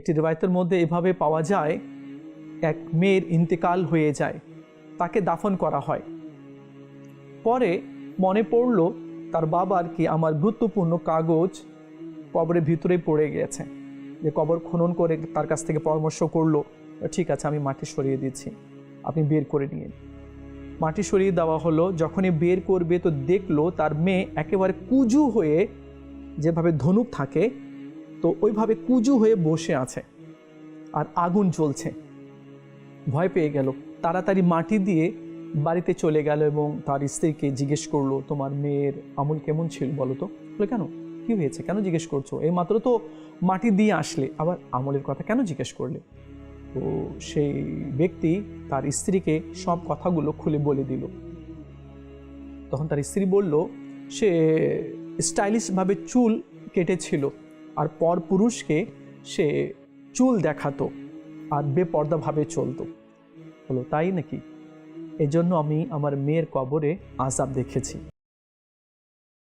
একটি রিওয়ায়াতের মধ্যে এভাবে পাওয়া যায়, এক মেয়ের ইন্তেকাল হয়ে যায়, তাকে দাফন করা হয়। পরে মনে পড়ল তার বাবার কি আমার গুরুত্বপূর্ণ কাগজ কবরের ভিতরে পড়ে গিয়েছে। যে কবর খনন করে তার কাছ থেকে পরামর্শ করলো, ঠিক আছে আমি মাটি সরিয়ে দিচ্ছি, আপনি বের করে নিয়ে। মাটি সরিয়ে দেওয়া হলো। যখনই বের করবে তো দেখলো তার মেয়ে একেবারে কুজু হয়ে, যেভাবে ধনুক থাকে তো ওইভাবে কুজু হয়ে বসে আছে আর আগুন জ্বলছে। ভয় পেয়ে গেল, তাড়াতাড়ি মাটি দিয়ে বাড়িতে চলে গেল এবং তার স্ত্রীকে জিজ্ঞেস করলো, তোমার মেয়ের আমল কেমন ছিল বলো তো। বলে, কেন, কি হয়েছে, কেন জিজ্ঞেস করছো, এই মাত্র তো মাটি দিয়ে আসলে, আবার আমলের কথা কেন জিজ্ঞেস করলে? তো সেই ব্যক্তি তার স্ত্রীকে সব কথাগুলো খুলে বলে দিল। তখন তার স্ত্রী বলল, সে স্টাইলিশভাবে চুল কেটেছিল আর পর পুরুষকে সে চুল দেখাতো আর বেপর্দাভাবে চলতো। বলো, তাই নাকি? এজন্য আমি আমার মেয়ের কবরে আযাব দেখেছি।